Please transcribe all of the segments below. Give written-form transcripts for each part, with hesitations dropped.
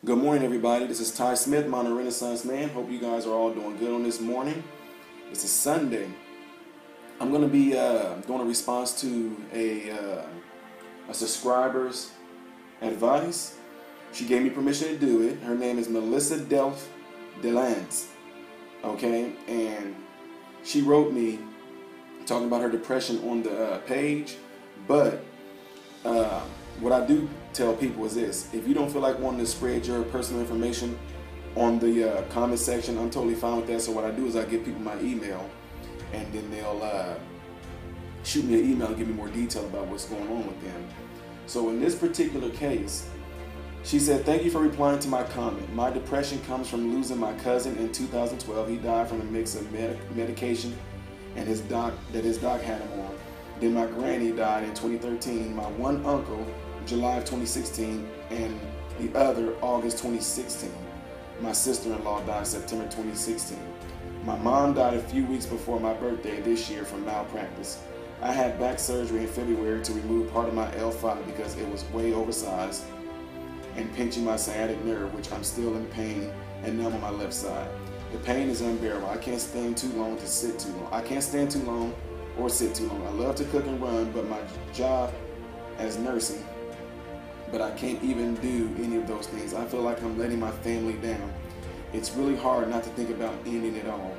Good morning, everybody. This is Ty Smith, Modern Renaissance Man. Hope you guys are all doing good on this morning. It's a Sunday. I'm going to be doing a response to a subscriber's advice. She gave me permission to do it. Her name is Melissa Delph Delance. Okay, and she wrote me talking about her depression on the page. But what I do tell people is this: if you don't feel like wanting to spread your personal information on the comment section, I'm totally fine with that. So what I do is I give people my email, and then they'll shoot me an email and give me more detail about what's going on with them. So in this particular case, she said, "Thank you for replying to my comment. My depression comes from losing my cousin in 2012. He died from a mix of medication and his doc had him on. Then my granny died in 2013. My one uncle, July of 2016, and the other, August 2016. My sister-in-law died September 2016. My mom died a few weeks before my birthday this year from malpractice. I had back surgery in February to remove part of my L5 because it was way oversized and pinching my sciatic nerve, which I'm still in pain and numb on my left side. The pain is unbearable. I can't stand too long to sit too long. I can't stand too long or sit too long. I love to cook and run, but my job as nursing, but I can't even do any of those things. I feel like I'm letting my family down. It's really hard not to think about ending it all."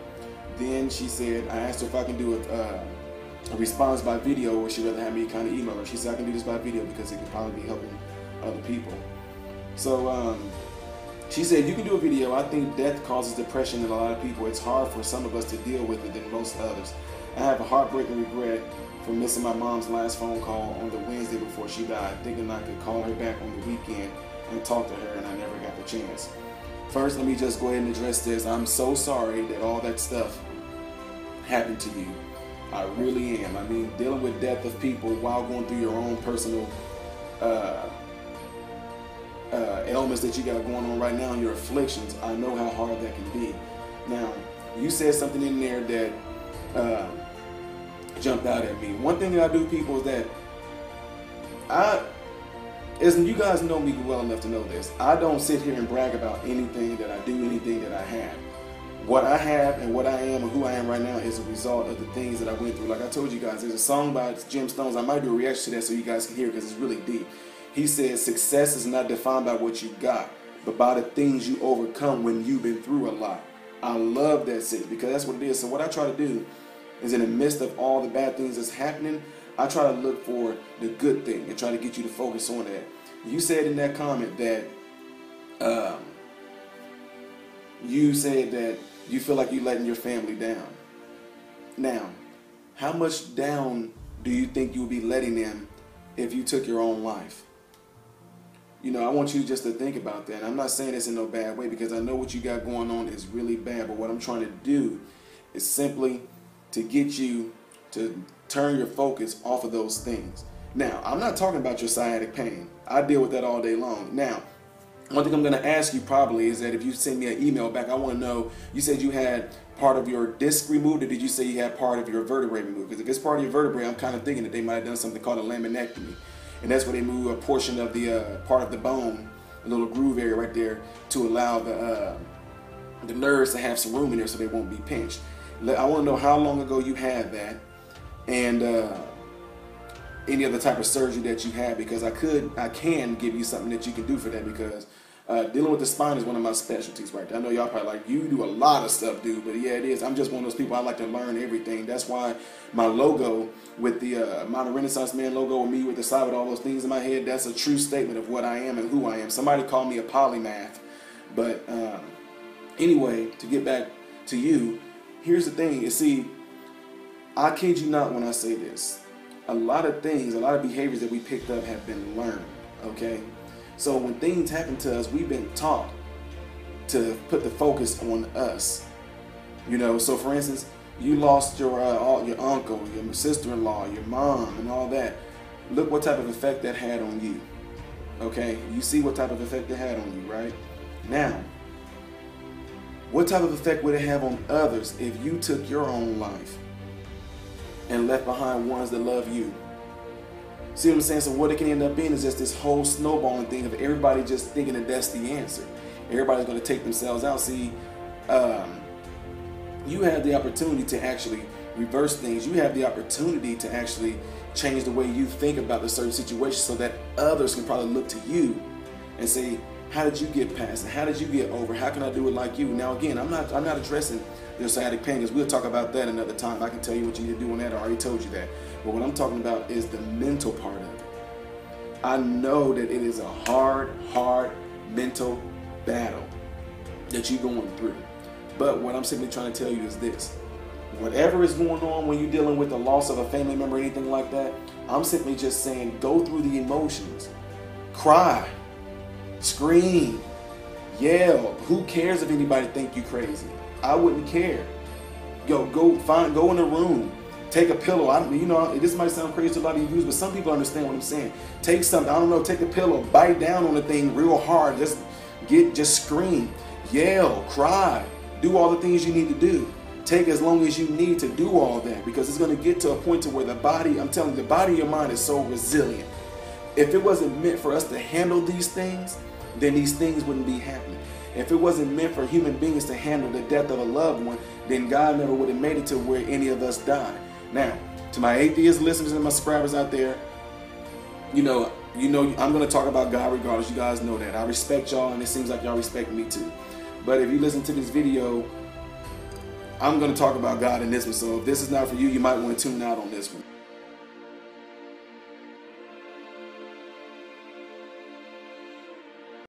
Then she said, I asked her if I can do a response by video, or she'd rather have me kind of email her. She said I can do this by video because it could probably be helping other people. So she said, "You can do a video. I think death causes depression in a lot of people. It's hard for some of us to deal with it than most others. I have a heartbreaking regret for missing my mom's last phone call on the Wednesday before she died, thinking I could call her back on the weekend and talk to her, and I never got the chance. First, let me just go ahead and address this. I'm so sorry that all that stuff happened to you. I really am. I mean, dealing with death of people while going through your own personal ailments that you got going on right now, and your afflictions, I know how hard that can be. Now, you said something in there that jumped out at me. One thing that I do, people, is that you guys know me well enough to know this. I don't sit here and brag about anything that I do, anything that I have. What I have and what I am and who I am right now is a result of the things that I went through. Like I told you guys, there's a song by Jim Stones. I might do a reaction to that so you guys can hear it because it's really deep. He says, "Success is not defined by what you got, but by the things you overcome when you've been through a lot." I love that shit because that's what it is. So what I try to do is, in the midst of all the bad things that's happening, I try to look for the good thing and try to get you to focus on that. You said in that comment that you said that you feel like you're letting your family down. Now, how much down do you think you would be letting them if you took your own life? You know, I want you just to think about that. I'm not saying this in no bad way because I know what you got going on is really bad, but what I'm trying to do is simply to get you to turn your focus off of those things. Now, I'm not talking about your sciatic pain. I deal with that all day long. Now, one thing I'm going to ask you probably is that if you send me an email back, I want to know, you said you had part of your disc removed, or did you say you had part of your vertebrae removed? Because if it's part of your vertebrae, I'm kind of thinking that they might have done something called a laminectomy. And that's where they move a portion of the part of the bone, a little groove area right there, to allow the nerves to have some room in there so they won't be pinched. I want to know how long ago you had that, and any other type of surgery that you had, because I can give you something that you can do for that, because dealing with the spine is one of my specialties right there. I know y'all probably like, you do a lot of stuff, dude, but yeah, it is. I'm just one of those people, I like to learn everything. That's why my logo with the Modern Renaissance Man logo with me with the side with all those things in my head, that's a true statement of what I am and who I am. Somebody called me a polymath. But anyway, to get back to you, here's the thing. You see, I kid you not when I say this. A lot of things, a lot of behaviors that we picked up have been learned, okay? So when things happen to us, we've been taught to put the focus on us. You know, so for instance, you lost your uncle, your sister-in-law, your mom, and all that. Look what type of effect that had on you, okay? You see what type of effect it had on you, right? Now, what type of effect would it have on others if you took your own life and left behind ones that love you? See what I'm saying? So what it can end up being is just this whole snowballing thing of everybody just thinking that that's the answer. Everybody's going to take themselves out. See, you have the opportunity to actually reverse things. You have the opportunity to actually change the way you think about a certain situation so that others can probably look to you and say, how did you get past it? How did you get over? How can I do it like you? Now again, I'm not addressing the sciatic pain, because we'll talk about that another time. I can tell you what you need to do on that. I already told you that. But what I'm talking about is the mental part of it. I know that it is a hard mental battle that you're going through. But what I'm simply trying to tell you is this. Whatever is going on when you're dealing with the loss of a family member or anything like that, I'm simply just saying go through the emotions. Cry. Scream. Yell. Who cares if anybody think you crazy? I wouldn't care. Go in a room. Take a pillow. This might sound crazy to a lot of you viewers, but some people understand what I'm saying. Take something, I don't know, take a pillow, bite down on the thing real hard. Just scream. Yell. Cry. Do all the things you need to do. Take as long as you need to do all that, because it's going to get to a point to where the body, I'm telling you, the body of your mind is so resilient. If it wasn't meant for us to handle these things, then these things wouldn't be happening. If it wasn't meant for human beings to handle the death of a loved one, then God never would have made it to where any of us died. Now, to my atheist listeners and my subscribers out there, I'm going to talk about God regardless. You guys know that. I respect y'all, and it seems like y'all respect me too. But if you listen to this video, I'm going to talk about God in this one. So if this is not for you, you might want to tune out on this one.